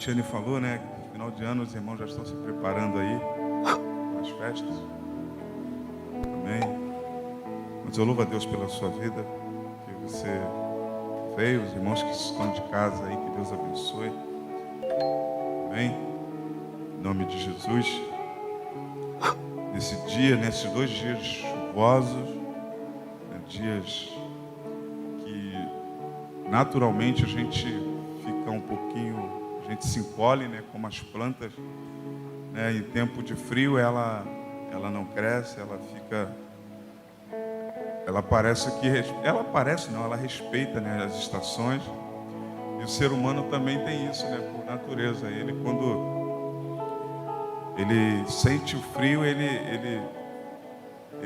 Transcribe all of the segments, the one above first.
Catiane falou, né? No final de ano os irmãos já estão se preparando aí para as festas. Amém. Mas eu louvo a Deus pela sua vida, que você veio, os irmãos que estão de casa aí, que Deus abençoe. Amém. Em nome de Jesus. Nesse dia, nesses 2 dias chuvosos, né, dias que naturalmente a gente fica um pouquinho, a gente se encolhe, né, como as plantas, né, em tempo de frio ela não cresce, ela parece não, ela respeita, né, as estações. E o ser humano também tem isso, né, por natureza. Ele, quando ele sente o frio, ele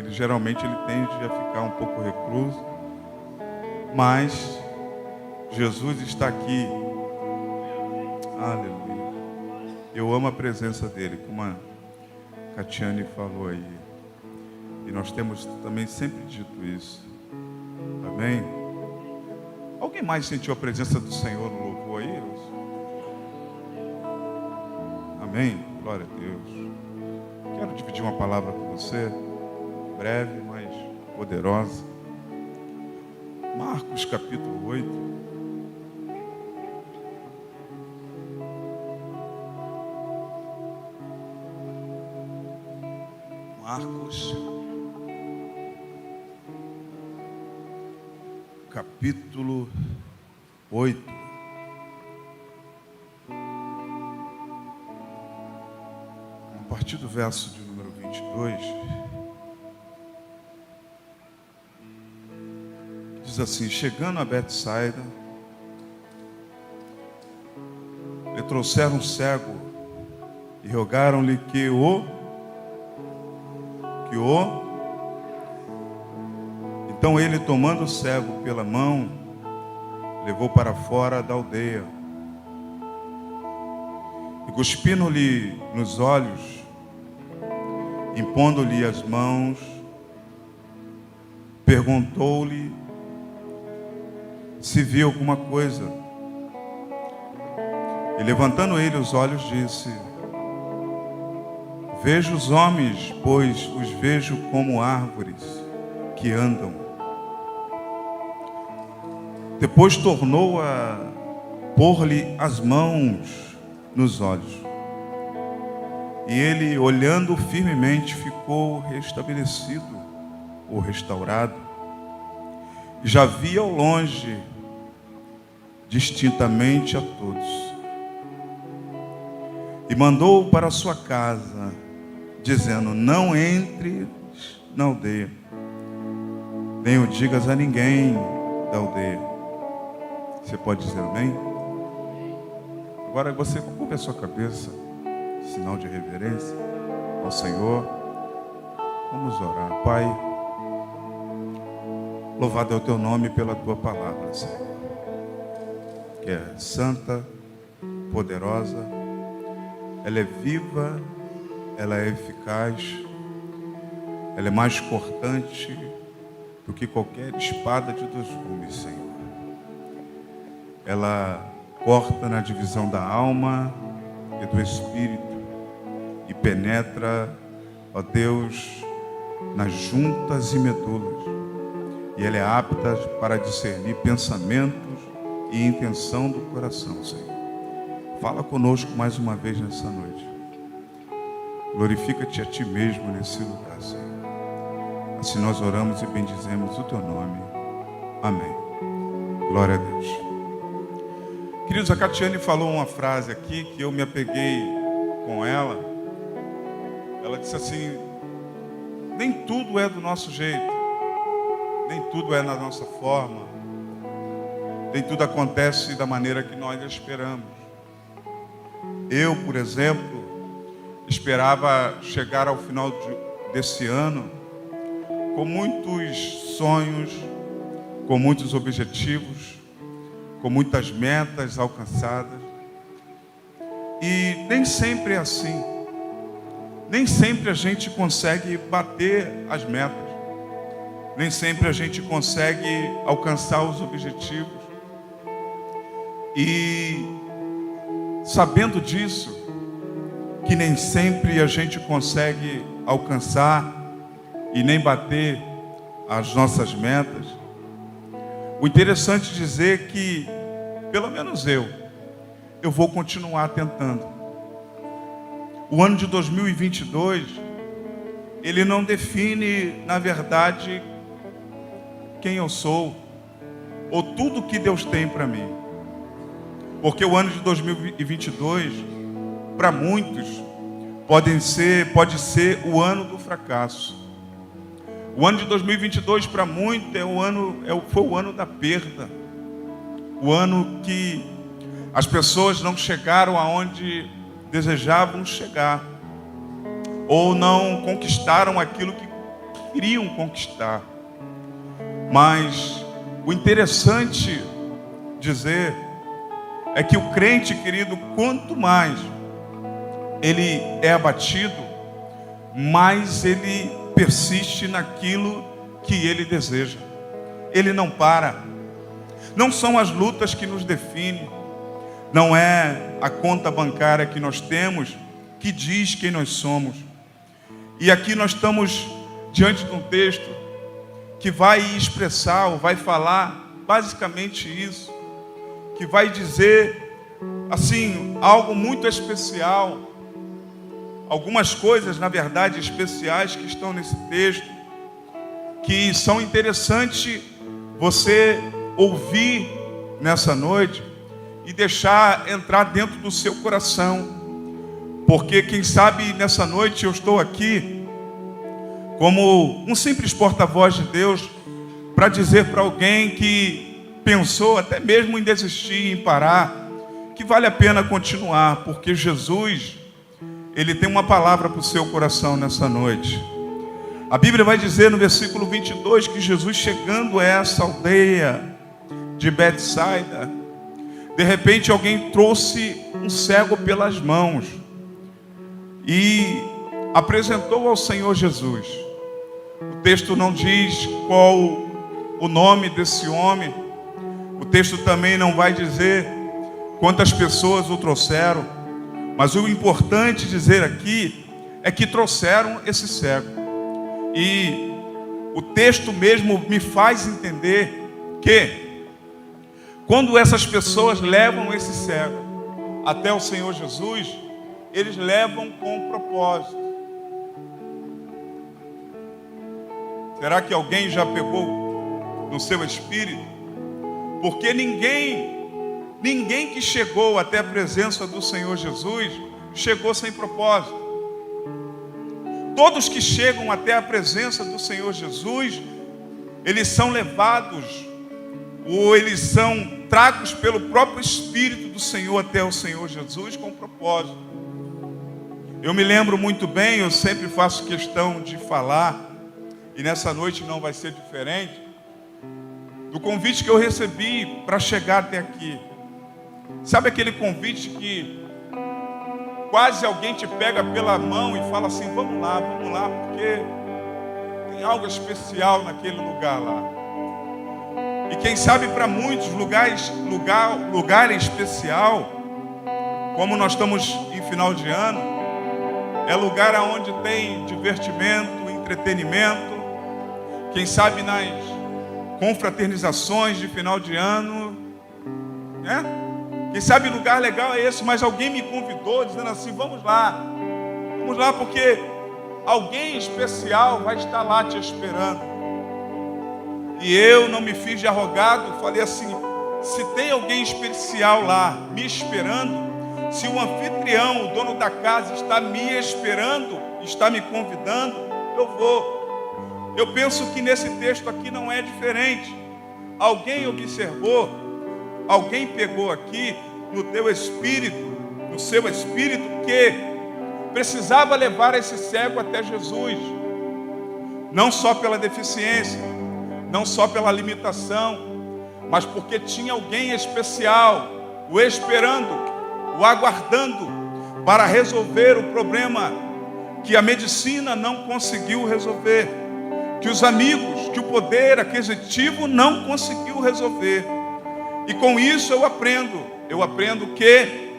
geralmente ele tende a ficar um pouco recluso. Mas Jesus está aqui. Aleluia. Eu amo a presença dele, como a Catiane falou aí. E nós temos também sempre dito isso. Amém? Alguém mais sentiu a presença do Senhor no louvor aí? Amém? Glória a Deus. Quero dividir uma palavra com você, breve, mas poderosa. Marcos capítulo 8. Marcos capítulo 8. A partir do verso de número 22, diz assim: chegando a Betsaida, lhe trouxeram um cego e rogaram-lhe que Então ele, tomando o cego pela mão, levou para fora da aldeia e, cuspindo-lhe nos olhos, impondo-lhe as mãos, perguntou-lhe se viu alguma coisa. E levantando ele os olhos, disse: vejo os homens, pois os vejo como árvores que andam. Depois tornou a pôr-lhe as mãos nos olhos. E ele, olhando firmemente, ficou restabelecido ou restaurado. E já via ao longe, distintamente a todos. E mandou para sua casa, dizendo: não entres na aldeia, nem o digas a ninguém da aldeia. Você pode dizer amém? Agora você curva a sua cabeça, sinal de reverência ao Senhor. Vamos orar. Pai, louvado é o teu nome pela tua palavra, Senhor, que é santa, poderosa, ela é viva, ela é eficaz, ela é mais cortante do que qualquer espada de 2 gumes, Senhor. Ela corta na divisão da alma e do espírito e penetra, ó Deus, nas juntas e medulas. E ela é apta para discernir pensamentos e intenção do coração, Senhor. Fala conosco mais uma vez nessa noite. Glorifica-te a ti mesmo nesse lugar, Senhor. Assim nós oramos e bendizemos o teu nome. Amém. Glória a Deus. Queridos, a Catiane falou uma frase aqui que eu me apeguei com ela. Ela disse assim: nem tudo é do nosso jeito, nem tudo é na nossa forma, nem tudo acontece da maneira que nós esperamos. Eu, por exemplo, esperava chegar ao final desse ano com muitos sonhos, com muitos objetivos, com muitas metas alcançadas. E nem sempre é assim. Nem sempre a gente consegue bater as metas. Nem sempre a gente consegue alcançar os objetivos. E sabendo disso, que nem sempre a gente consegue alcançar e nem bater as nossas metas, o interessante é dizer que, pelo menos eu vou continuar tentando. O ano de 2022, ele não define, na verdade, quem eu sou, ou tudo que Deus tem para mim. Porque o ano de 2022, para muitos, pode ser o ano do fracasso. O ano de 2022, para muitos, foi o ano da perda. O ano que as pessoas não chegaram aonde desejavam chegar, ou não conquistaram aquilo que queriam conquistar. Mas o interessante dizer é que o crente, querido, quanto mais ele é abatido, mais ele persiste naquilo que ele deseja. Ele não para. Não são as lutas que nos definem, não é a conta bancária que nós temos que diz quem nós somos. E aqui nós estamos diante de um texto que vai expressar, ou vai falar basicamente isso, que vai dizer assim, algo muito especial, algumas coisas, na verdade, especiais que estão nesse texto, que são interessantes você ouvir nessa noite e deixar entrar dentro do seu coração. Porque quem sabe nessa noite eu estou aqui como um simples porta-voz de Deus para dizer para alguém que pensou até mesmo em desistir, em parar, que vale a pena continuar, porque Jesus, Ele tem uma palavra para o seu coração nessa noite. A Bíblia vai dizer no versículo 22 que Jesus, chegando a essa aldeia de Betsaida, de repente alguém trouxe um cego pelas mãos e apresentou ao Senhor Jesus. O texto não diz qual o nome desse homem. O texto também não vai dizer quantas pessoas o trouxeram. Mas o importante dizer aqui é que trouxeram esse cego. E o texto mesmo me faz entender que quando essas pessoas levam esse cego até o Senhor Jesus, eles levam com um propósito. Será que alguém já pegou no seu espírito? Porque ninguém que chegou até a presença do Senhor Jesus chegou sem propósito. Todos que chegam até a presença do Senhor Jesus, eles são levados, ou eles são tragos pelo próprio Espírito do Senhor até o Senhor Jesus com propósito. Eu me lembro muito bem, eu sempre faço questão de falar, e nessa noite não vai ser diferente, do convite que eu recebi para chegar até aqui. Sabe aquele convite que quase alguém te pega pela mão e fala assim, vamos lá, porque tem algo especial naquele lugar lá. E quem sabe para muitos lugar especial, como nós estamos em final de ano, é lugar onde tem divertimento, entretenimento. Quem sabe nas confraternizações de final de ano, né? Quem sabe lugar legal é esse, mas alguém me convidou dizendo assim, vamos lá porque alguém especial vai estar lá te esperando. E eu não me fiz de arrogado, falei assim, se tem alguém especial lá me esperando, se o anfitrião, o dono da casa está me esperando, está me convidando, eu vou. Eu penso que nesse texto aqui não é diferente. Alguém observou, alguém pegou aqui no teu espírito, no seu espírito, que precisava levar esse cego até Jesus. Não só pela deficiência, não só pela limitação, mas porque tinha alguém especial, o esperando, o aguardando, para resolver o problema que a medicina não conseguiu resolver, que os amigos, que o poder aquisitivo não conseguiu resolver. E com isso eu aprendo que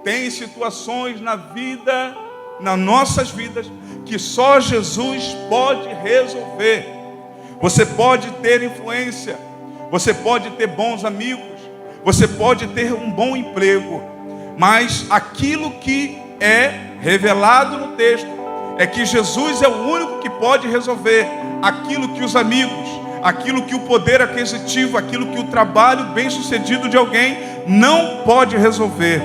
Tem situações na vida, nas nossas vidas, que só Jesus pode resolver. Você pode ter influência, você pode ter bons amigos, você pode ter um bom emprego, mas aquilo que é revelado no texto é que Jesus é o único que pode resolver aquilo que os amigos, aquilo que o poder aquisitivo, aquilo que o trabalho bem-sucedido de alguém não pode resolver.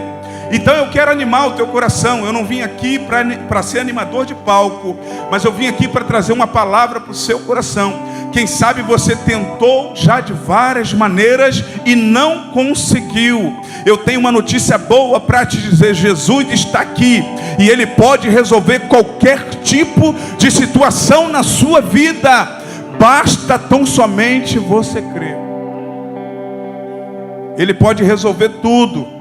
Então eu quero animar o teu coração. Eu não vim aqui para ser animador de palco, mas eu vim aqui para trazer uma palavra para o seu coração. Quem sabe você tentou já de várias maneiras e não conseguiu. Eu tenho uma notícia boa para te dizer: Jesus está aqui e Ele pode resolver qualquer tipo de situação na sua vida. Basta tão somente você crer. Ele pode resolver tudo.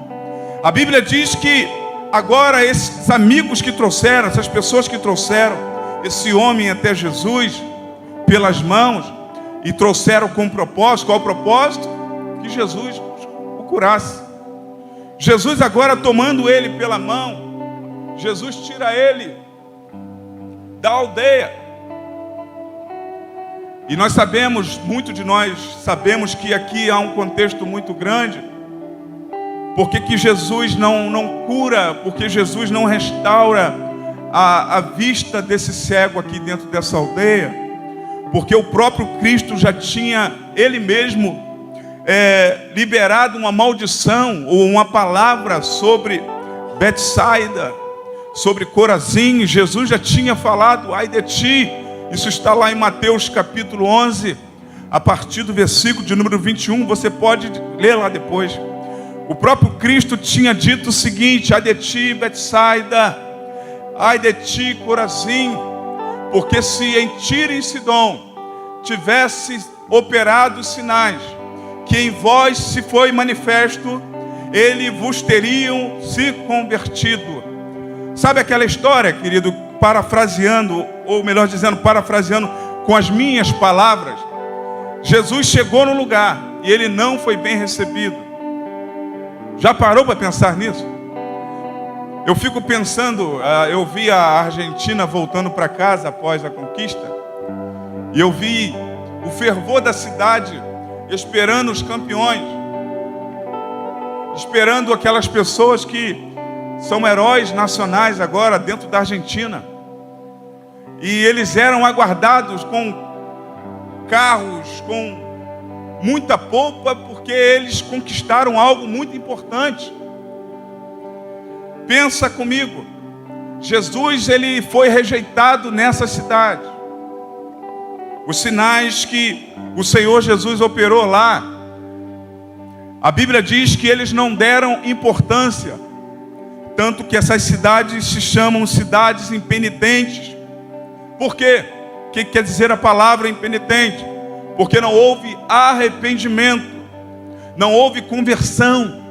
A Bíblia diz que agora esses amigos que trouxeram, essas pessoas que trouxeram esse homem até Jesus pelas mãos e trouxeram com um propósito. Qual o propósito? Que Jesus o curasse. Jesus agora, tomando ele pela mão, Jesus tira ele da aldeia. E nós sabemos, muitos de nós sabemos que aqui há um contexto muito grande. Por que Jesus não cura? Porque Jesus não restaura a vista desse cego aqui dentro dessa aldeia? Porque o próprio Cristo já tinha, Ele mesmo, liberado uma maldição ou uma palavra sobre Betsaida, sobre Corazim. Jesus já tinha falado: ai de ti. Isso está lá em Mateus capítulo 11, a partir do versículo de número 21. Você pode ler lá depois. O próprio Cristo tinha dito o seguinte: ai de ti, Betsaida, ai de ti, Corazim, porque se em Tiro e Sidom tivesse operado sinais que em vós se foi manifesto, eles vos teriam se convertido. Sabe aquela história, querido, parafraseando, ou melhor dizendo, parafraseando com as minhas palavras? Jesus chegou no lugar e ele não foi bem recebido. Já parou para pensar nisso? Eu fico pensando, eu vi a Argentina voltando para casa após a conquista, e eu vi o fervor da cidade esperando os campeões, esperando aquelas pessoas que são heróis nacionais agora dentro da Argentina. E eles eram aguardados com carros, com muita pompa, porque eles conquistaram algo muito importante. Pensa comigo, Jesus, ele foi rejeitado nessa cidade. Os sinais que o Senhor Jesus operou lá, a Bíblia diz que eles não deram importância, tanto que essas cidades se chamam cidades impenitentes. Por quê? O que quer dizer a palavra impenitente? Porque não houve arrependimento, não houve conversão.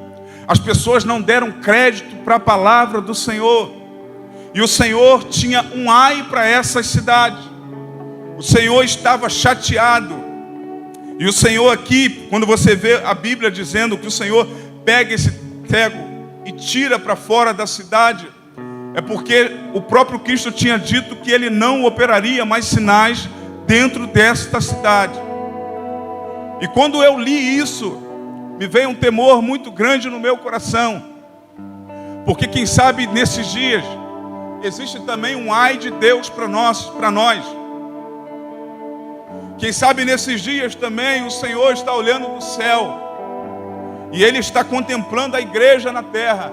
As pessoas não deram crédito para a palavra do Senhor. E o Senhor tinha um ai para essas cidades. O Senhor estava chateado. E o Senhor aqui, quando você vê a Bíblia dizendo que o Senhor pega esse cego e tira para fora da cidade, é porque o próprio Cristo tinha dito que ele não operaria mais sinais dentro desta cidade. E quando eu li isso, me veio um temor muito grande no meu coração. Porque quem sabe nesses dias existe também um ai de Deus para nós. Quem sabe nesses dias também o Senhor está olhando do céu e Ele está contemplando a igreja na terra.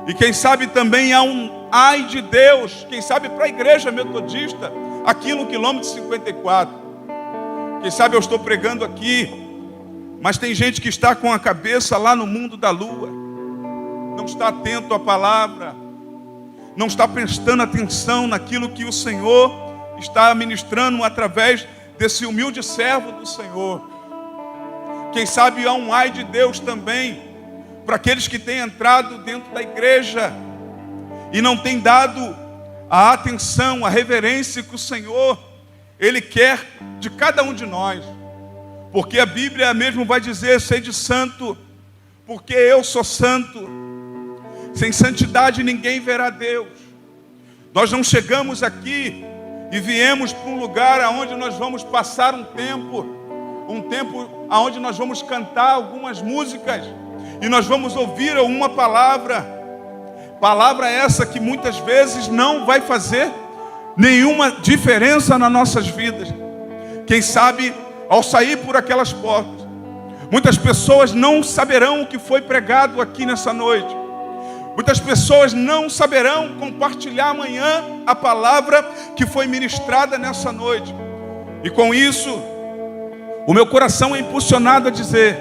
E quem sabe também há um ai de Deus, quem sabe para a igreja metodista, aqui no quilômetro 54. Quem sabe eu estou pregando aqui, mas tem gente que está com a cabeça lá no mundo da lua, não está atento à palavra, não está prestando atenção naquilo que o Senhor está ministrando através desse humilde servo do Senhor. Quem sabe há um ai de Deus também para aqueles que têm entrado dentro da igreja e não têm dado a atenção, a reverência que o Senhor, Ele quer de cada um de nós. Porque a Bíblia mesmo vai dizer: sede santo, porque eu sou santo. Sem santidade ninguém verá Deus. Nós não chegamos aqui e viemos para um lugar onde nós vamos passar um tempo onde nós vamos cantar algumas músicas e nós vamos ouvir uma palavra essa que muitas vezes não vai fazer nenhuma diferença nas nossas vidas. Quem sabe, ao sair por aquelas portas, muitas pessoas não saberão o que foi pregado aqui nessa noite. Muitas pessoas não saberão compartilhar amanhã a palavra que foi ministrada nessa noite. E com isso, o meu coração é impulsionado a dizer: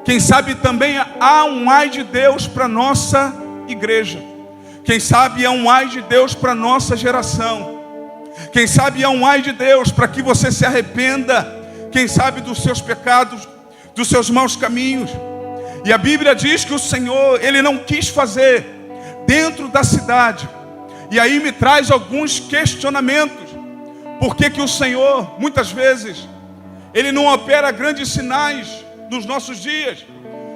quem sabe também há um ai de Deus para a nossa igreja. Quem sabe há um ai de Deus para a nossa geração. Quem sabe há um ai de Deus para que você se arrependa. Quem sabe dos seus pecados, dos seus maus caminhos. E a Bíblia diz que o Senhor, Ele não quis fazer dentro da cidade. E aí me traz alguns questionamentos. Por que que o Senhor, muitas vezes, Ele não opera grandes sinais nos nossos dias?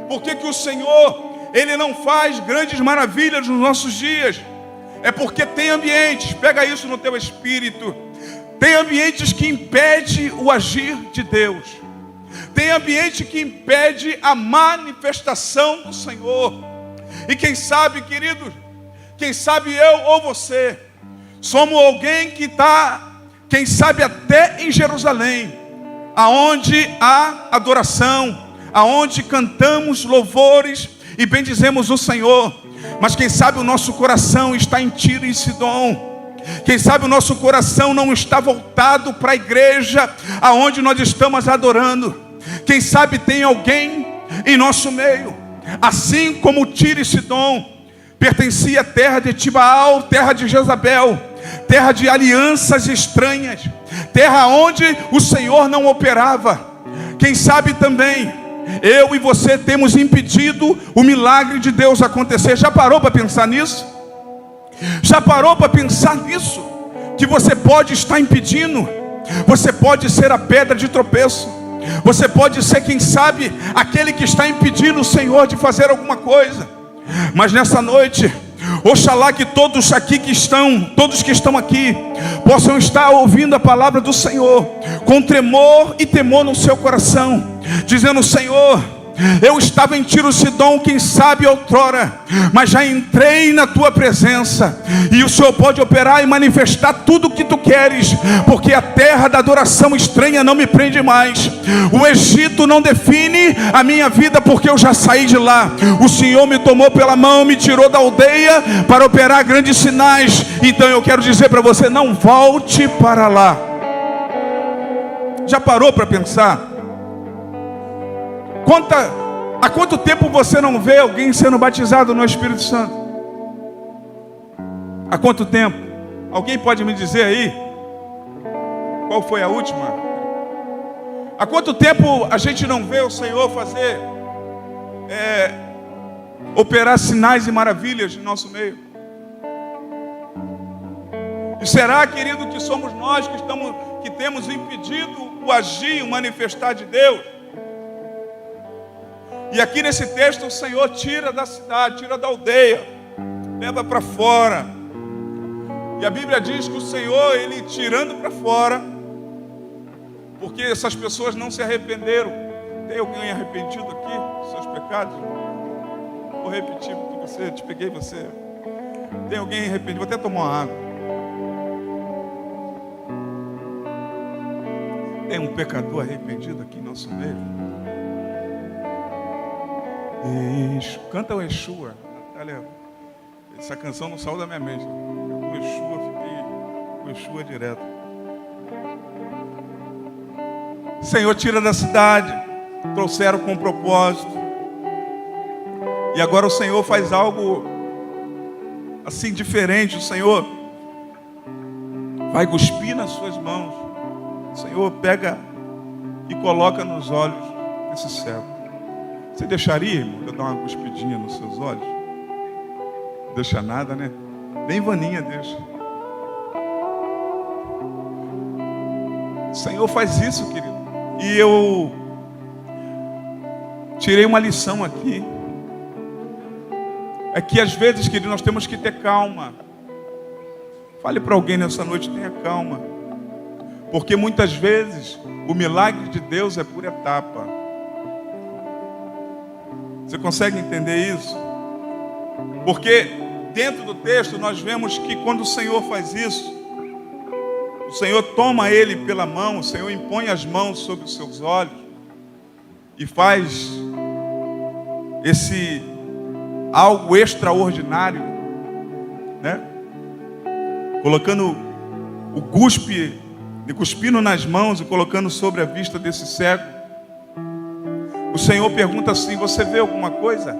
Por que que o Senhor, Ele não faz grandes maravilhas nos nossos dias? É porque tem ambientes, pega isso no teu espírito, tem ambientes que impedem o agir de Deus. Tem ambiente que impede a manifestação do Senhor. E quem sabe, queridos, quem sabe eu ou você, somos alguém que está, quem sabe até em Jerusalém, aonde há adoração, aonde cantamos louvores e bendizemos o Senhor. Mas quem sabe o nosso coração está em Tiro e Sidom. Quem sabe o nosso coração não está voltado para a igreja aonde nós estamos adorando. Quem sabe tem alguém em nosso meio, assim como Tiro e Sidom pertencia à terra de Tibaal, terra de Jezabel, terra de alianças estranhas, terra onde o Senhor não operava. Quem sabe também eu e você temos impedido o milagre de Deus acontecer. Já parou para pensar nisso? Já parou para pensar nisso? Que você pode estar impedindo. Você pode ser a pedra de tropeço. Você pode ser, quem sabe, aquele que está impedindo o Senhor de fazer alguma coisa. Mas nessa noite, oxalá que todos que estão aqui, possam estar ouvindo a palavra do Senhor, com tremor e temor no seu coração, dizendo: Senhor, eu estava em Tiro e Sidom, quem sabe outrora, mas já entrei na tua presença, e o Senhor pode operar e manifestar tudo o que tu queres, porque a terra da adoração estranha não me prende mais. O Egito não define a minha vida, porque eu já saí de lá. O Senhor me tomou pela mão, me tirou da aldeia para operar grandes sinais. Então eu quero dizer para você: não volte para lá. Já parou para pensar? Há quanto tempo você não vê alguém sendo batizado no Espírito Santo? Há quanto tempo? Alguém pode me dizer aí? Qual foi a última? Há quanto tempo a gente não vê o Senhor fazer operar sinais e maravilhas no nosso meio? E será, querido, que somos nós que temos impedido o agir, o manifestar de Deus? E aqui nesse texto o Senhor tira da cidade, tira da aldeia, leva para fora. E a Bíblia diz que o Senhor, Ele tirando para fora, porque essas pessoas não se arrependeram. Tem alguém arrependido aqui dos seus pecados? Vou repetir, porque te peguei você. Tem alguém arrependido? Vou até tomar uma água. Tem um pecador arrependido aqui em nosso meio? Canta o Yeshua. Natália, essa canção não saiu da minha mente. O Yeshua, fiquei com o Yeshua direto. Senhor, tira da cidade. Trouxeram com propósito. E agora o Senhor faz algo assim diferente. O Senhor vai cuspir nas suas mãos. O Senhor pega e coloca nos olhos desse cego. Você deixaria, irmão, eu dar uma cuspidinha nos seus olhos? Não deixa nada, né? Bem vaninha deixa. O Senhor faz isso, querido. E eu tirei uma lição aqui. é que às vezes, querido, nós temos que ter calma. Fale para alguém nessa noite, tenha calma. Porque muitas vezes o milagre de Deus é por etapa. Você consegue entender isso? Porque dentro do texto nós vemos que quando o Senhor faz isso, o Senhor toma ele pela mão, o Senhor impõe as mãos sobre os seus olhos e faz esse algo extraordinário, né? Colocando o cuspindo nas mãos e colocando sobre a vista desse cego. O Senhor pergunta assim: você vê alguma coisa?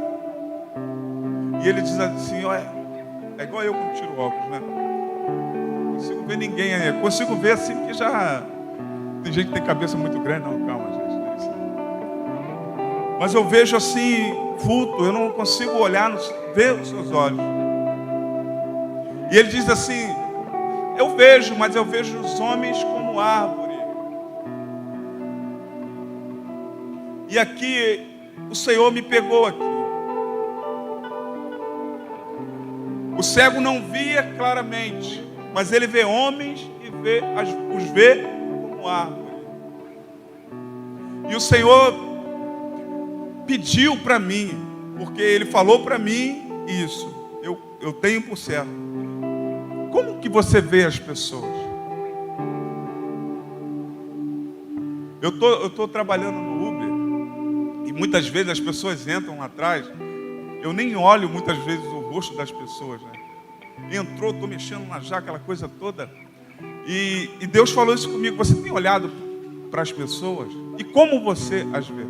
E ele diz assim: ó, é igual eu quando tiro o óculos, né? Não consigo ver ninguém aí. Consigo ver assim, porque já tem gente que tem cabeça muito grande. Não, calma, gente, não é isso. Mas eu vejo assim, vulto, eu não consigo olhar, ver os seus olhos. E ele diz assim: eu vejo, mas eu vejo os homens como árvore. E aqui, o Senhor me pegou aqui. O cego não via claramente, mas ele vê homens e os vê como árvore. E o Senhor pediu para mim, porque Ele falou para mim isso. Eu tenho por certo. Como que você vê as pessoas? Eu tô trabalhando no Uber e muitas vezes as pessoas entram lá atrás. Eu nem olho muitas vezes o rosto das pessoas, né? Entrou, estou mexendo na jaca, aquela coisa toda. E Deus falou isso comigo. Você tem olhado para as pessoas? E como você as vê?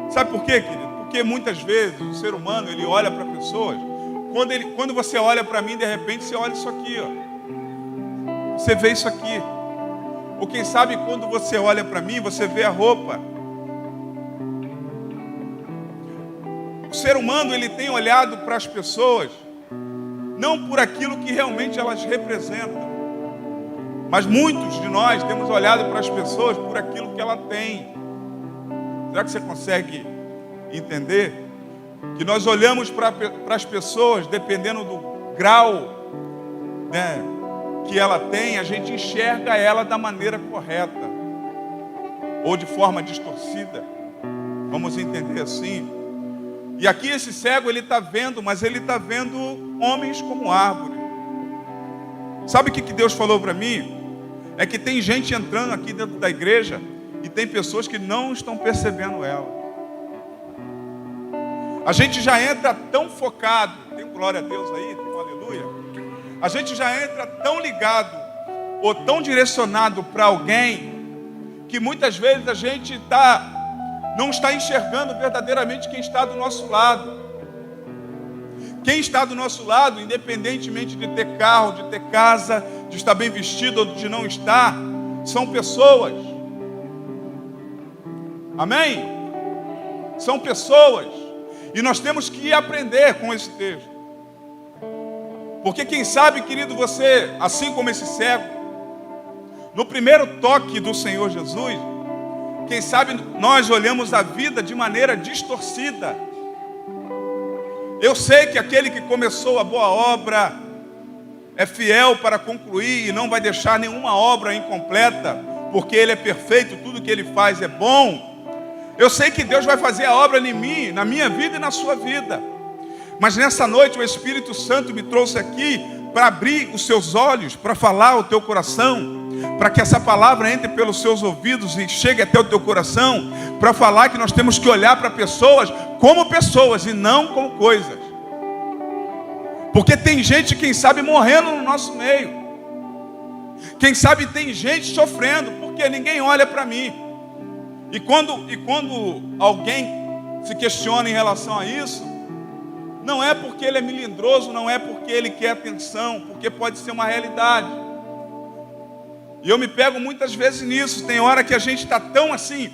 Sabe por quê, querido? Porque muitas vezes o ser humano, ele olha para pessoas. Quando você olha para mim, de repente você olha isso aqui, ó. Você vê isso aqui. Ou quem sabe quando você olha para mim, você vê a roupa. O ser humano, ele tem olhado para as pessoas não por aquilo que realmente elas representam, mas muitos de nós temos olhado para as pessoas por aquilo que ela tem. Será que você consegue entender? Que nós olhamos para as pessoas dependendo do grau, né, que ela tem, a gente enxerga ela da maneira correta ou de forma distorcida. Vamos entender assim. E aqui esse cego, ele está vendo, mas ele está vendo homens como árvore. Sabe o que Deus falou para mim? É que tem gente entrando aqui dentro da igreja e tem pessoas que não estão percebendo ela. A gente já entra tão focado, tem glória a Deus aí, tem um aleluia. A gente já entra tão ligado ou tão direcionado para alguém que muitas vezes a gente não está enxergando verdadeiramente quem está do nosso lado. Quem está do nosso lado, independentemente de ter carro, de ter casa, de estar bem vestido ou de não estar, são pessoas. Amém? São pessoas. E nós temos que aprender com esse texto. Porque quem sabe, querido, você, assim como esse cego, no primeiro toque do Senhor Jesus, quem sabe nós olhamos a vida de maneira distorcida. Eu sei que aquele que começou a boa obra é fiel para concluir e não vai deixar nenhuma obra incompleta, porque Ele é perfeito, tudo que Ele faz é bom. Eu sei que Deus vai fazer a obra em mim, na minha vida e na sua vida. Mas nessa noite o Espírito Santo me trouxe aqui para abrir os seus olhos, para falar ao teu coração, para que essa palavra entre pelos seus ouvidos e chegue até o teu coração, para falar que nós temos que olhar para pessoas como pessoas e não como coisas. Porque tem gente, quem sabe, morrendo no nosso meio. Quem sabe tem gente sofrendo, porque ninguém olha para mim. E quando alguém se questiona em relação a isso, não é porque ele é melindroso, não é porque ele quer atenção, porque pode ser uma realidade. E eu me pego muitas vezes nisso. Tem hora que a gente está tão assim,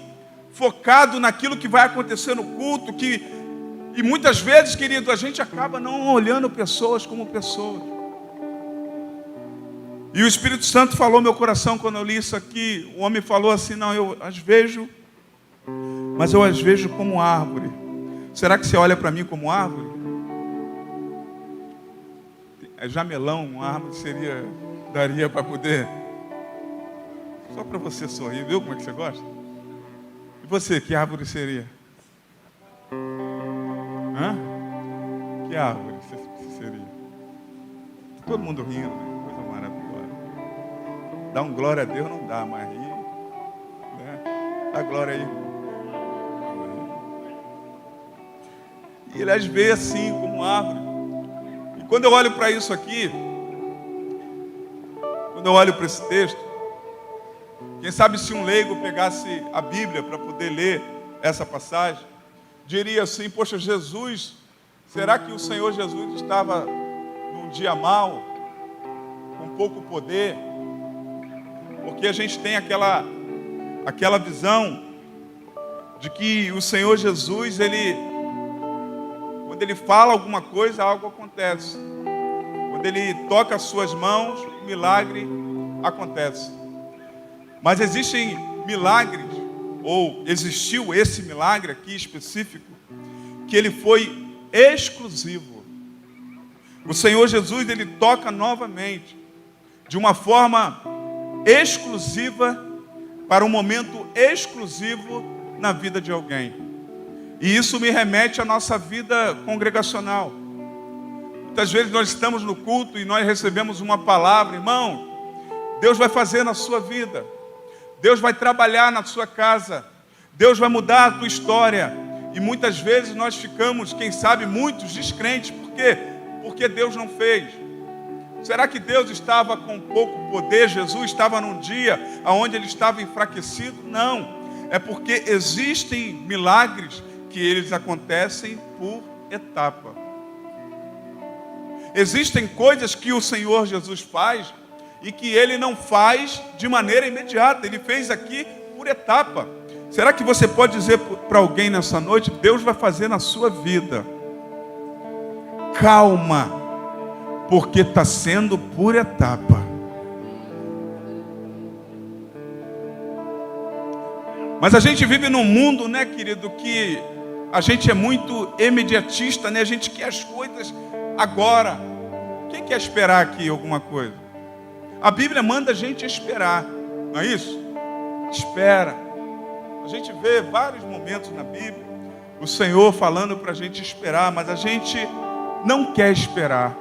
focado naquilo que vai acontecer no culto, e muitas vezes, querido, a gente acaba não olhando pessoas como pessoas. E o Espírito Santo falou no meu coração quando eu li isso aqui. O homem falou assim: não, eu as vejo, mas eu as vejo como árvore. Será que você olha para mim como árvore? jamelão, uma árvore daria para poder... Só para você sorrir, viu como é que você gosta? E você, que árvore seria? Hã? Que árvore você seria? Todo mundo rindo, né? Coisa maravilhosa. Dá um glória a Deus, não dá, mas rir, né? Dá glória aí. E ele as vê assim, como árvore. E quando eu olho para isso aqui, quando eu olho para esse texto, quem sabe se um leigo pegasse a Bíblia para poder ler essa passagem, diria assim: poxa, Jesus, será que o Senhor Jesus estava num dia mau, com pouco poder? Porque a gente tem aquela visão de que o Senhor Jesus, quando ele fala alguma coisa, algo acontece. Quando ele toca as suas mãos, um milagre acontece. Mas existem milagres, ou existiu esse milagre aqui específico, que ele foi exclusivo. O Senhor Jesus, ele toca novamente, de uma forma exclusiva, para um momento exclusivo na vida de alguém. E isso me remete à nossa vida congregacional. Muitas vezes nós estamos no culto e nós recebemos uma palavra: irmão, Deus vai fazer na sua vida, Deus vai trabalhar na sua casa, Deus vai mudar a tua história. E muitas vezes nós ficamos, quem sabe muitos, descrentes. Por quê? Porque Deus não fez. Será que Deus estava com pouco poder? Jesus estava num dia onde ele estava enfraquecido? Não. É porque existem milagres que eles acontecem por etapa. Existem coisas que o Senhor Jesus faz e que ele não faz de maneira imediata. Ele fez aqui por etapa. Será que você pode dizer para alguém nessa noite: Deus vai fazer na sua vida? Calma, porque está sendo por etapa. Mas a gente vive num mundo, né, querido, que a gente é muito imediatista, né? A gente quer as coisas agora. Quem quer esperar aqui alguma coisa? A Bíblia manda a gente esperar, não é isso? Espera. A gente vê vários momentos na Bíblia o Senhor falando para a gente esperar, mas a gente não quer esperar.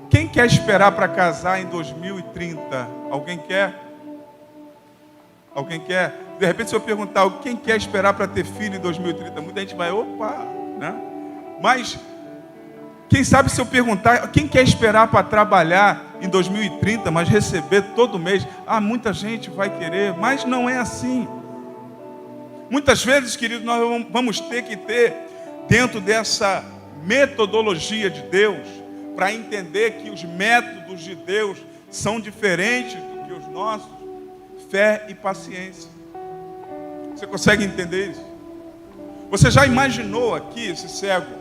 Quem quer esperar para casar em 2030? Alguém quer? Alguém quer? De repente, se eu perguntar quem quer esperar para ter filho em 2030, muita gente vai, opa, né? Mas quem sabe se eu perguntar quem quer esperar para trabalhar em 2030, mas receber todo mês? Muita gente vai querer, mas não é assim. Muitas vezes, querido, nós vamos ter que ter, dentro dessa metodologia de Deus, para entender que os métodos de Deus são diferentes do que os nossos, fé e paciência. Você consegue entender isso? Você já imaginou aqui esse cego,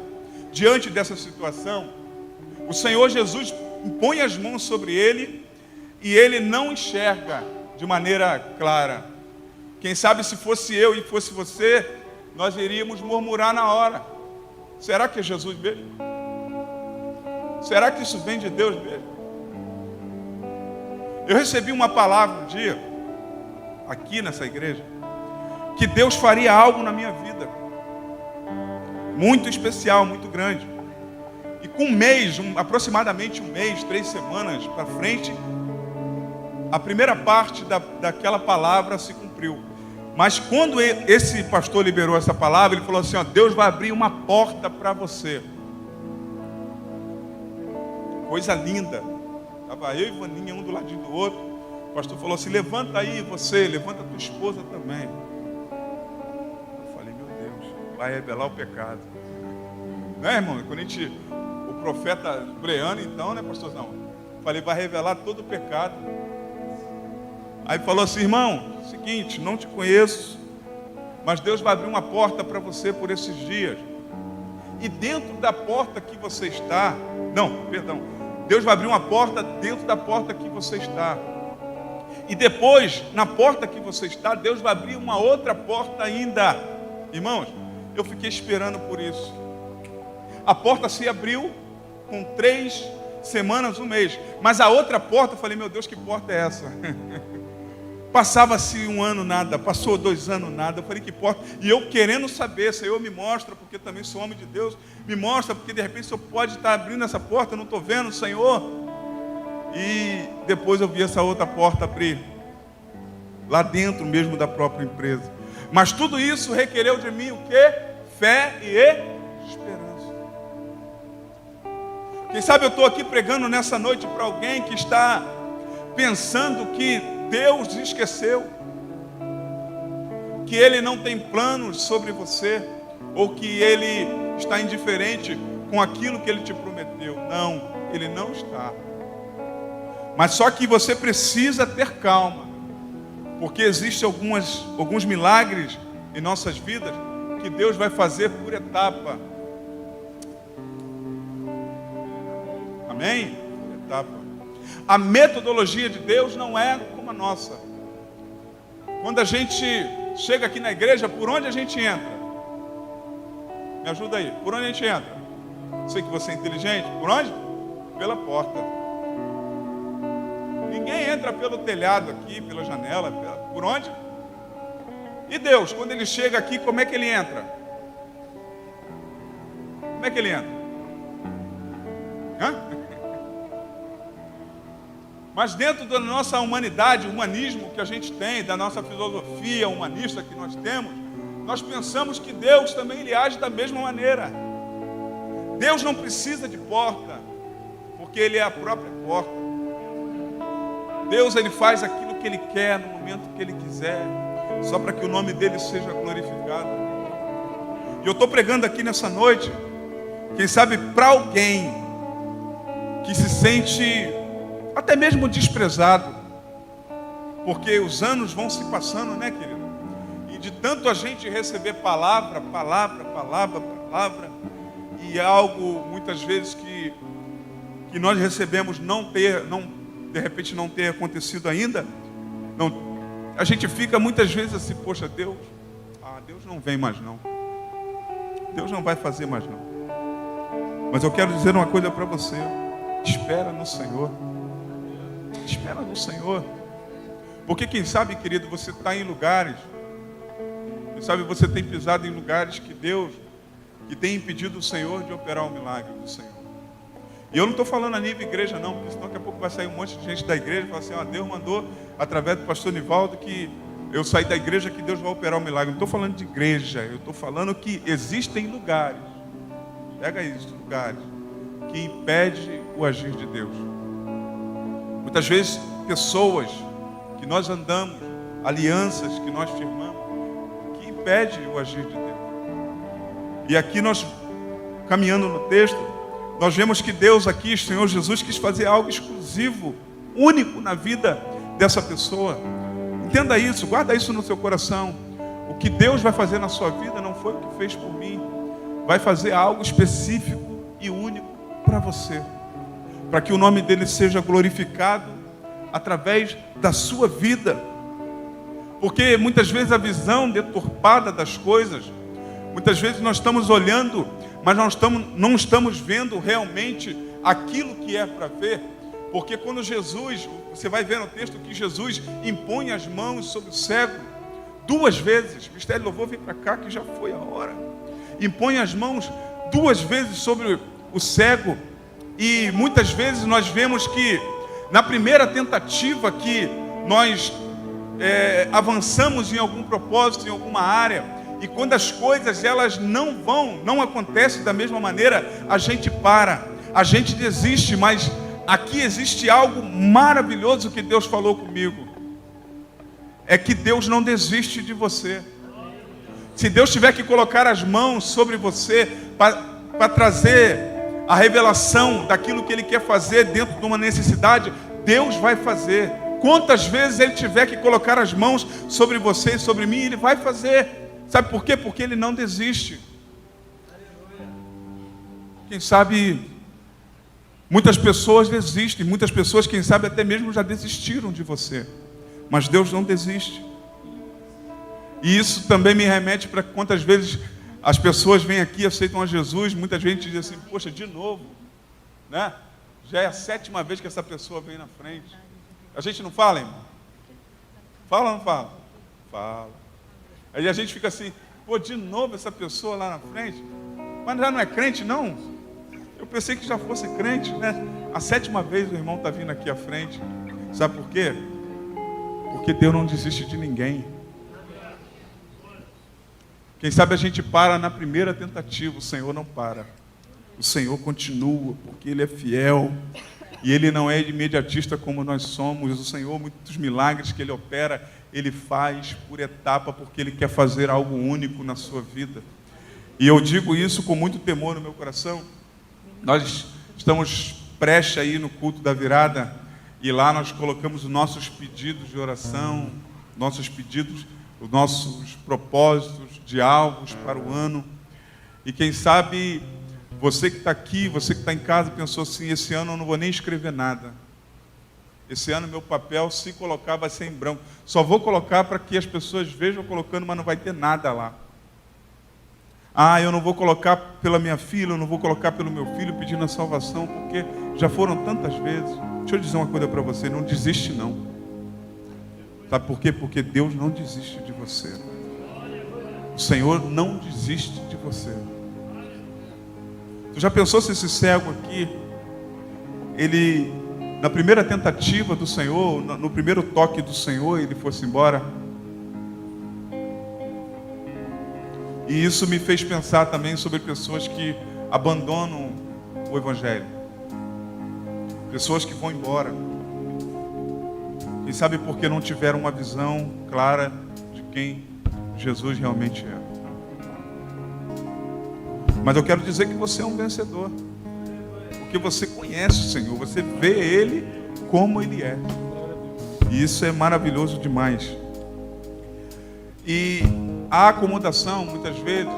diante dessa situação? O Senhor Jesus impõe as mãos sobre ele e ele não enxerga de maneira clara. Quem sabe se fosse eu e fosse você, nós iríamos murmurar na hora: será que é Jesus mesmo? Será que isso vem de Deus mesmo? Eu recebi uma palavra um dia, aqui nessa igreja, que Deus faria algo na minha vida, muito especial, muito grande. E com um mês, aproximadamente um mês, 3 semanas para frente, a primeira parte daquela palavra se cumpriu. Mas quando esse pastor liberou essa palavra, ele falou assim: Deus vai abrir uma porta para você. Coisa linda. Estava eu e Vaninha, um do ladinho do outro. O pastor falou assim: levanta aí você, levanta tua esposa também. Eu falei: meu Deus, vai revelar o pecado. Né, irmão? Quando o profeta Breano, então, né, pastorzão? Falei: vai revelar todo o pecado. Aí falou assim: irmão, seguinte, não te conheço, mas Deus vai abrir uma porta para você por esses dias. E dentro da porta que você está, Deus vai abrir uma porta dentro da porta que você está. E depois, na porta que você está, Deus vai abrir uma outra porta ainda. Irmãos, eu fiquei esperando por isso. A porta se abriu com 3 semanas, um mês. Mas a outra porta, eu falei, meu Deus, que porta é essa? Passava-se 1 ano nada, passou 2 anos nada, eu falei, que porta? E eu querendo saber, Senhor, me mostra, porque também sou homem de Deus, me mostra, porque de repente o Senhor pode estar abrindo essa porta, eu não estou vendo, Senhor. E depois eu vi essa outra porta abrir, lá dentro mesmo da própria empresa. Mas tudo isso requereu de mim o quê? Fé e esperança. Quem sabe eu estou aqui pregando nessa noite para alguém que está pensando que Deus esqueceu, que Ele não tem planos sobre você, ou que Ele está indiferente com aquilo que Ele te prometeu. Não, Ele não está. Mas só que você precisa ter calma, porque existem alguns milagres em nossas vidas que Deus vai fazer por etapa. Amém? Por etapa. A metodologia de Deus não é como a nossa. Quando a gente chega aqui na igreja, por onde a gente entra? Me ajuda aí. Por onde a gente entra? Sei que você é inteligente. Por onde? Pela porta. Ninguém entra pelo telhado aqui, pela janela. Por onde? E Deus, quando Ele chega aqui, como é que Ele entra? Como é que Ele entra? Hã? Mas dentro da nossa humanidade, o humanismo que a gente tem, da nossa filosofia humanista que nós temos, nós pensamos que Deus também Ele age da mesma maneira. Deus não precisa de porta, porque Ele é a própria porta. Deus, Ele faz aquilo que Ele quer, no momento que Ele quiser, só para que o nome dEle seja glorificado. E eu estou pregando aqui nessa noite, quem sabe para alguém que se sente até mesmo desprezado, porque os anos vão se passando, né, querido? E de tanto a gente receber palavra, e algo muitas vezes que nós recebemos de repente não ter acontecido ainda, a gente fica muitas vezes assim, poxa, Deus não vem mais não, Deus não vai fazer mais não. Mas eu quero dizer uma coisa para você: espera no Senhor. Espera no Senhor. Porque quem sabe, querido, você está em lugares, quem sabe você tem pisado em lugares que tem impedido o Senhor de operar o milagre do Senhor. E eu não estou falando a nível igreja não, porque senão daqui a pouco vai sair um monte de gente da igreja e falar assim, Deus mandou através do pastor Nivaldo que eu saí da igreja, que Deus vai operar o milagre. Não estou falando de igreja, eu estou falando que existem lugares, pega isso, lugares que impedem o agir de Deus. Muitas vezes pessoas que nós andamos, alianças que nós firmamos, que impedem o agir de Deus. E aqui nós, caminhando no texto, nós vemos que Deus aqui, o Senhor Jesus, quis fazer algo exclusivo, único na vida dessa pessoa. Entenda isso, guarda isso no seu coração. O que Deus vai fazer na sua vida não foi o que fez por mim. Vai fazer algo específico e único para você, para que o nome dele seja glorificado através da sua vida. Porque muitas vezes a visão deturpada das coisas, muitas vezes nós estamos olhando, mas não estamos vendo realmente aquilo que é para ver. Porque quando Jesus, você vai ver no texto que Jesus impõe as mãos sobre o cego 2 vezes. Mistério de louvor, vem para cá que já foi a hora. Impõe as mãos 2 vezes sobre o cego. E muitas vezes nós vemos que na primeira tentativa que nós avançamos em algum propósito, em alguma área, e quando as coisas elas não acontecem da mesma maneira, a gente para, a gente desiste. Mas aqui existe algo maravilhoso que Deus falou comigo. É que Deus não desiste de você. Se Deus tiver que colocar as mãos sobre você para trazer a revelação daquilo que Ele quer fazer dentro de uma necessidade, Deus vai fazer. Quantas vezes Ele tiver que colocar as mãos sobre você e sobre mim, Ele vai fazer. Sabe por quê? Porque Ele não desiste. Quem sabe muitas pessoas desistem, muitas pessoas, quem sabe, até mesmo já desistiram de você. Mas Deus não desiste. E isso também me remete para quantas vezes as pessoas vêm aqui, aceitam a Jesus, muita gente diz assim, poxa, de novo, né? Já é a 7ª vez que essa pessoa vem na frente. A gente não fala, irmão? Fala ou não fala? Fala. Aí a gente fica assim, pô, de novo essa pessoa lá na frente? Mas já não é crente, não? Eu pensei que já fosse crente, né? A 7ª vez o irmão está vindo aqui à frente. Sabe por quê? Porque Deus não desiste de ninguém. Quem sabe a gente para na primeira tentativa, o Senhor não para. O Senhor continua, porque Ele é fiel. E Ele não é imediatista como nós somos. O Senhor, muitos milagres que Ele opera, Ele faz por etapa, porque Ele quer fazer algo único na sua vida. E eu digo isso com muito temor no meu coração. Nós estamos prestes aí no culto da virada, e lá nós colocamos os nossos pedidos de oração, nossos pedidos, os nossos propósitos de alvos para o ano. E quem sabe você que está aqui, você que está em casa, pensou assim, esse ano eu não vou nem escrever nada. Esse ano meu papel, se colocar, vai ser em branco. Só vou colocar para que as pessoas vejam colocando, mas não vai ter nada lá. Ah, eu não vou colocar pela minha filha, eu não vou colocar pelo meu filho pedindo a salvação, porque já foram tantas vezes. Deixa eu dizer uma coisa para você, não desiste não. Sabe por quê? Porque Deus não desiste de você. O Senhor não desiste de você. Tu já pensou se esse cego aqui, ele, na primeira tentativa do Senhor, no primeiro toque do Senhor, ele fosse embora? E isso me fez pensar também sobre pessoas que abandonam o Evangelho. Pessoas que vão embora. Quem sabe porque não tiveram uma visão clara de quem Jesus realmente é. Mas eu quero dizer que você é um vencedor. Porque você conhece o Senhor, você vê Ele como Ele é. E isso é maravilhoso demais. E a acomodação, muitas vezes,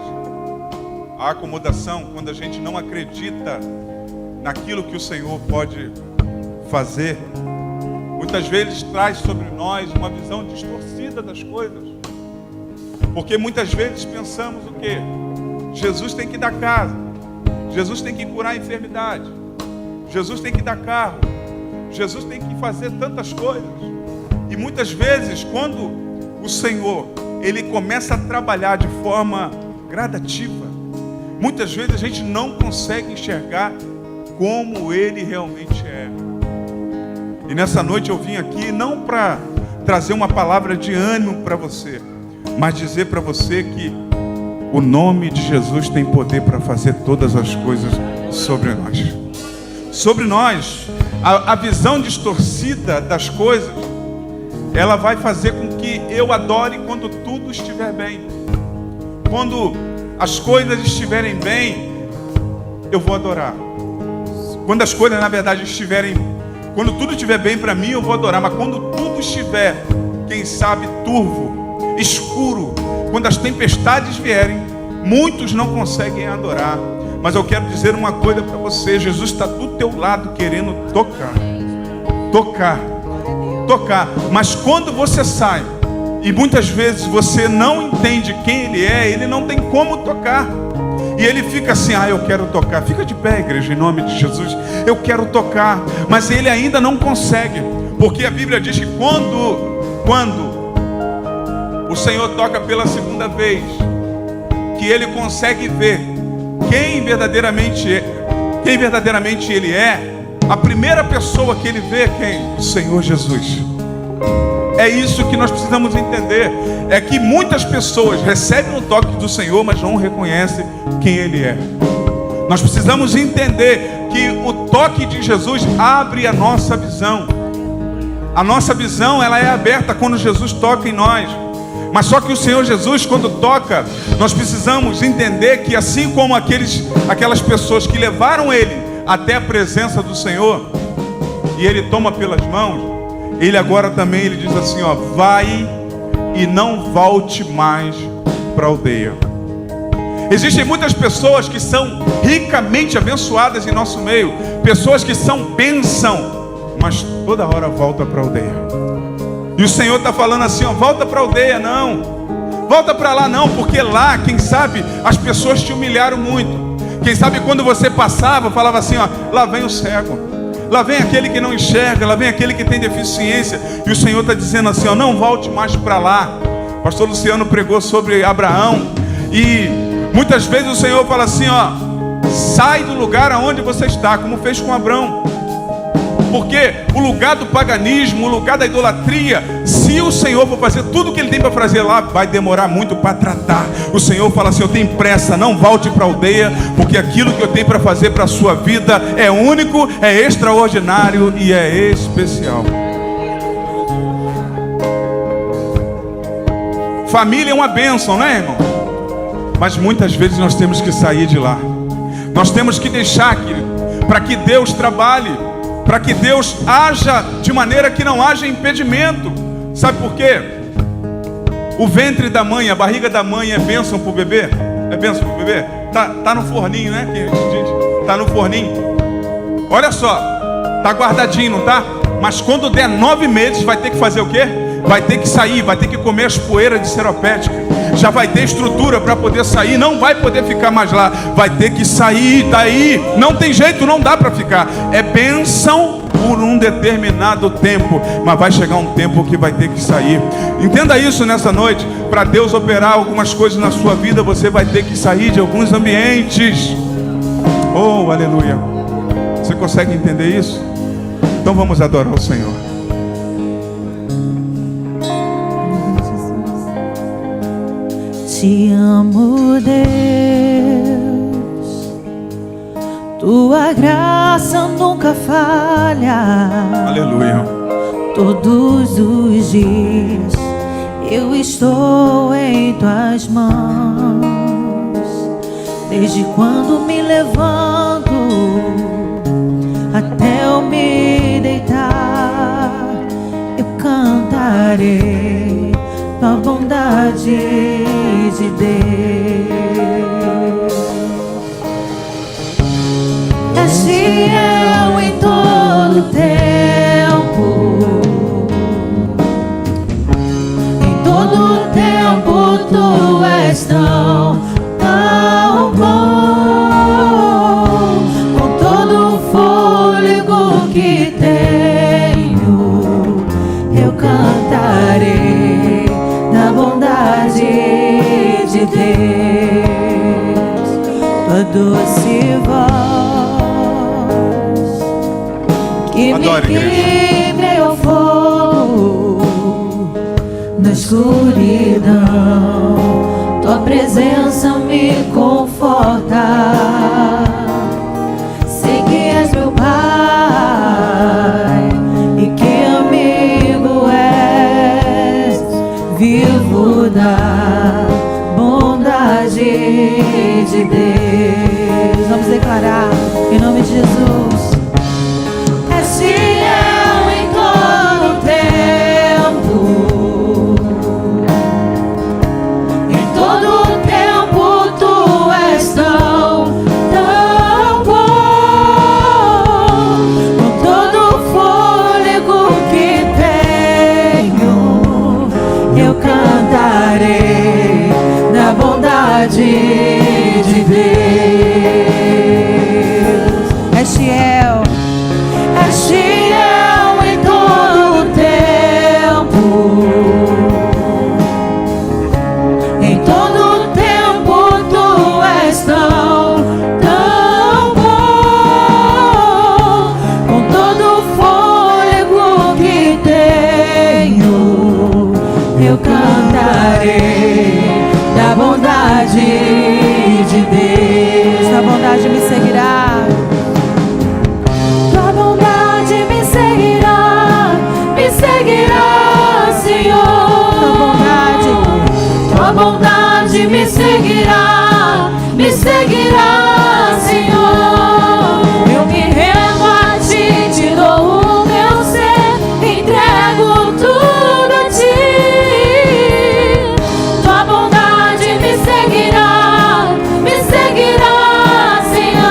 a acomodação, quando a gente não acredita naquilo que o Senhor pode fazer, muitas vezes traz sobre nós uma visão distorcida das coisas. Porque muitas vezes pensamos o quê? Jesus tem que dar casa, Jesus tem que curar a enfermidade, Jesus tem que dar carro, Jesus tem que fazer tantas coisas. E muitas vezes, quando o Senhor, Ele começa a trabalhar de forma gradativa, muitas vezes a gente não consegue enxergar como Ele realmente é. E nessa noite eu vim aqui não para trazer uma palavra de ânimo para você, mas dizer para você que o nome de Jesus tem poder para fazer todas as coisas sobre nós. Sobre nós, a visão distorcida das coisas, ela vai fazer com que eu adore quando tudo estiver bem. Quando as coisas estiverem bem, eu vou adorar. Quando as coisas, na verdade, quando tudo estiver bem para mim, eu vou adorar. Mas quando tudo estiver, quem sabe, turvo, escuro, quando as tempestades vierem, muitos não conseguem adorar. Mas eu quero dizer uma coisa para você: Jesus está do teu lado querendo tocar. Mas quando você sai e muitas vezes você não entende quem Ele é, Ele não tem como tocar. E ele fica assim, eu quero tocar. Fica de pé, igreja, em nome de Jesus. Eu quero tocar, mas ele ainda não consegue. Porque a Bíblia diz que quando o Senhor toca pela segunda vez, que ele consegue ver quem verdadeiramente ele é, a primeira pessoa que ele vê é quem? O Senhor Jesus. É isso que nós precisamos entender. É que muitas pessoas recebem o toque do Senhor, mas não reconhecem quem Ele é. Nós precisamos entender que o toque de Jesus abre a nossa visão. A nossa visão, ela é aberta quando Jesus toca em nós. Mas só que o Senhor Jesus, quando toca, nós precisamos entender que assim como aquelas pessoas que levaram Ele até a presença do Senhor, e Ele toma pelas mãos, Ele agora também, Ele diz assim, vai e não volte mais para a aldeia. Existem muitas pessoas que são ricamente abençoadas em nosso meio, pessoas que são bênção, mas toda hora volta para a aldeia. E o Senhor está falando assim, volta para a aldeia não, volta para lá não, porque lá, quem sabe, as pessoas te humilharam muito. Quem sabe quando você passava, falava assim, lá vem o cego, lá vem aquele que não enxerga, lá vem aquele que tem deficiência. E o Senhor está dizendo assim, ó, não volte mais para lá. O pastor Luciano pregou sobre Abraão. E muitas vezes o Senhor fala assim, ó, sai do lugar aonde você está, como fez com Abraão. Porque o lugar do paganismo, o lugar da idolatria, se o Senhor for fazer tudo o que Ele tem para fazer lá, vai demorar muito para tratar. O Senhor fala assim, eu tenho pressa, não volte para a aldeia, porque aquilo que eu tenho para fazer para a sua vida é único, é extraordinário e é especial. Família é uma bênção, né, irmão? Mas muitas vezes nós temos que sair de lá. Nós temos que deixar, querido, para que Deus trabalhe, para que Deus haja de maneira que não haja impedimento. Sabe por quê? O ventre da mãe, a barriga da mãe é bênção para o bebê? É bênção para o bebê? Tá no forninho, né? Tá no forninho. Olha só, tá guardadinho, não tá? Mas quando der 9 meses vai ter que fazer o quê? Vai ter que sair, vai ter que comer as poeiras de seropédica. Já vai ter estrutura para poder sair, não vai poder ficar mais lá. Vai ter que sair daí, não tem jeito, não dá para ficar. É bênção por um determinado tempo, mas vai chegar um tempo que vai ter que sair. Entenda isso nessa noite. Para Deus operar algumas coisas na sua vida, você vai ter que sair de alguns ambientes. Oh, aleluia. Você consegue entender isso? Então vamos adorar o Senhor. Te amo, Deus, tua graça nunca falha. Aleluia. Todos os dias eu estou em tuas mãos. Desde quando me levanto até eu me deitar, eu cantarei tua bondade de Deus. És fiel em todo tempo, em todo tempo tu és tão bom. Com todo o fôlego que tenho, eu cantarei da bondade de Deus. Tua doce voz que Adore, me quebre ao fogo na escuridão. Tua presença me conforta. Sei que és meu Pai e que amigo és, vivo da bondade de Deus. Vamos declarar em nome de Jesus. És fiel em todo tempo, em todo tempo tu és tão bom. Com todo o fôlego que tenho, eu cantarei da bondade de Deus. És fiel, és fiel em todo tempo, em todo tempo tu és tão bom. Com todo o fôlego que tenho, eu cantarei da bondade de Deus. Tua bondade me seguirá. Tua bondade me seguirá, Senhor. Tua bondade me seguirá, Senhor. Eu me rendo a ti, te dou o meu ser, entrego tudo a ti. Tua bondade me seguirá, Senhor.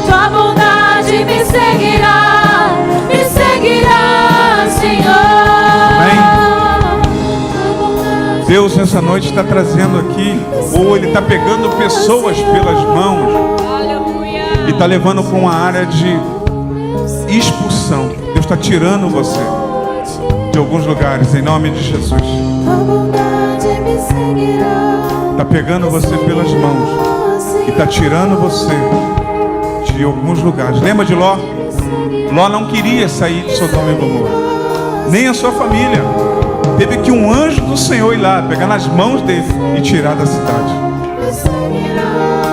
Tua bondade me seguirá, Senhor. Amém. Deus nessa noite está trazendo aqui, ou Ele está pegando pessoas pelas mãos e está levando para uma área de expulsão. Deus está tirando você de alguns lugares, em nome de Jesus. Está pegando você pelas mãos e está tirando você de alguns lugares. Lembra de Ló? Ló não queria sair de Sodoma e Gomorra, nem a sua família. Teve que um anjo do Senhor ir lá, pegar nas mãos dele e tirar da cidade.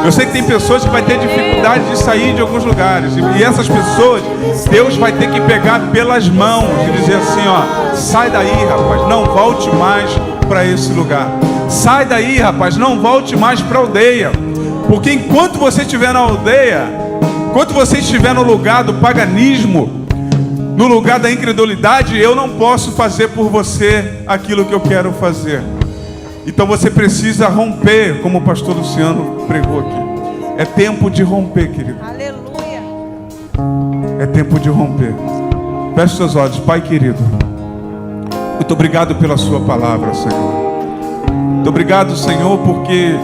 Eu sei que tem pessoas que vai ter dificuldade de sair de alguns lugares, e essas pessoas, Deus vai ter que pegar pelas mãos e dizer assim, ó, sai daí, rapaz, não volte mais para esse lugar. Sai daí, rapaz, não volte mais para a aldeia. Porque enquanto você estiver na aldeia, enquanto você estiver no lugar do paganismo, no lugar da incredulidade, eu não posso fazer por você aquilo que eu quero fazer. Então você precisa romper, como o pastor Luciano pregou aqui. É tempo de romper, querido. Aleluia. É tempo de romper. Feche seus olhos. Pai querido, muito obrigado pela sua palavra, Senhor. Muito obrigado, Senhor, porque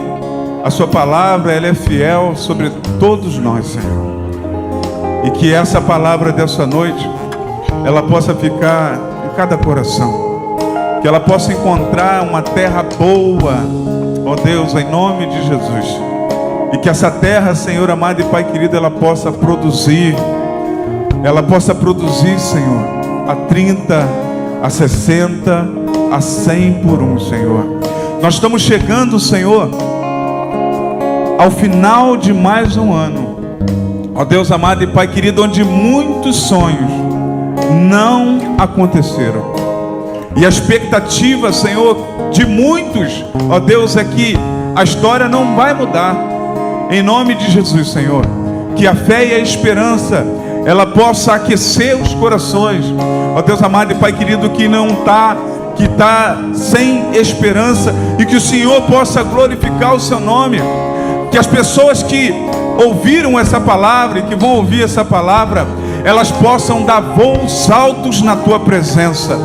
a sua palavra, ela é fiel sobre todos nós, Senhor. E que essa palavra dessa noite, ela possa ficar em cada coração. Que ela possa encontrar uma terra boa, ó Deus, em nome de Jesus. E que essa terra, Senhor amado e Pai querido, ela possa produzir. Ela possa produzir, Senhor, a 30, a 60, a 100 por um, Senhor. Nós estamos chegando, Senhor, ao final de mais um ano. Ó Deus amado e Pai querido, onde muitos sonhos não aconteceram. E a expectativa, Senhor, de muitos, ó Deus, é que a história não vai mudar. Em nome de Jesus, Senhor, que a fé e a esperança, ela possa aquecer os corações. Ó Deus amado e Pai querido, que está sem esperança, e que o Senhor possa glorificar o seu nome. Que as pessoas que ouviram essa palavra e que vão ouvir essa palavra, elas possam dar voos altos na tua presença.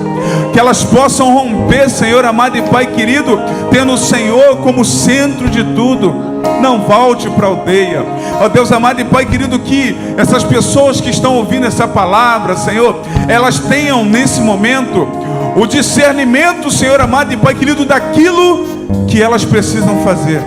Que elas possam romper, Senhor amado e Pai querido, tendo o Senhor como centro de tudo. Não volte para a aldeia. Ó Deus amado e Pai querido, que essas pessoas que estão ouvindo essa palavra, Senhor, elas tenham nesse momento o discernimento, Senhor amado e Pai querido, daquilo que elas precisam fazer.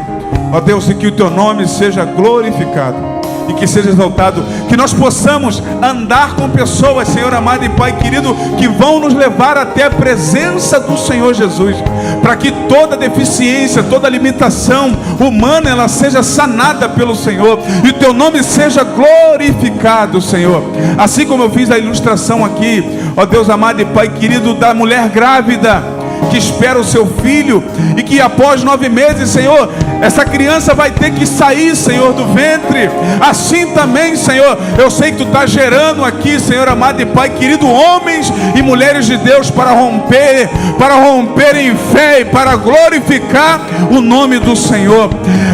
Ó Deus, e que o teu nome seja glorificado e que seja exaltado, que nós possamos andar com pessoas, Senhor amado e Pai querido, que vão nos levar até a presença do Senhor Jesus, para que toda deficiência, toda limitação humana, ela seja sanada pelo Senhor, e o teu nome seja glorificado, Senhor. Assim como eu fiz a ilustração aqui, ó Deus amado e Pai querido, da mulher grávida que espera o seu filho, e que após 9 meses, Senhor, essa criança vai ter que sair, Senhor, do ventre. Assim também, Senhor, eu sei que tu está gerando aqui, Senhor amado e Pai querido, homens e mulheres de Deus para romper em fé e para glorificar o nome do Senhor.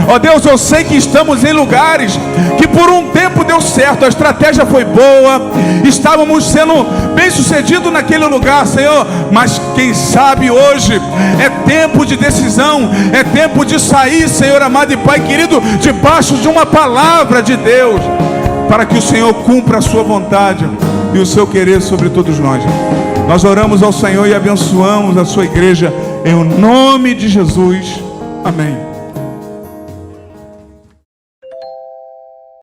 Ó Deus, eu sei que estamos em lugares que por um tempo deu certo, a estratégia foi boa, estávamos sendo bem sucedidos naquele lugar, Senhor, mas quem sabe hoje é tempo de decisão, é tempo de sair, Senhor amado e Pai querido, debaixo de uma palavra de Deus, para que o Senhor cumpra a sua vontade e o seu querer sobre todos nós. Nós oramos ao Senhor e abençoamos a sua igreja em nome de Jesus. Amém.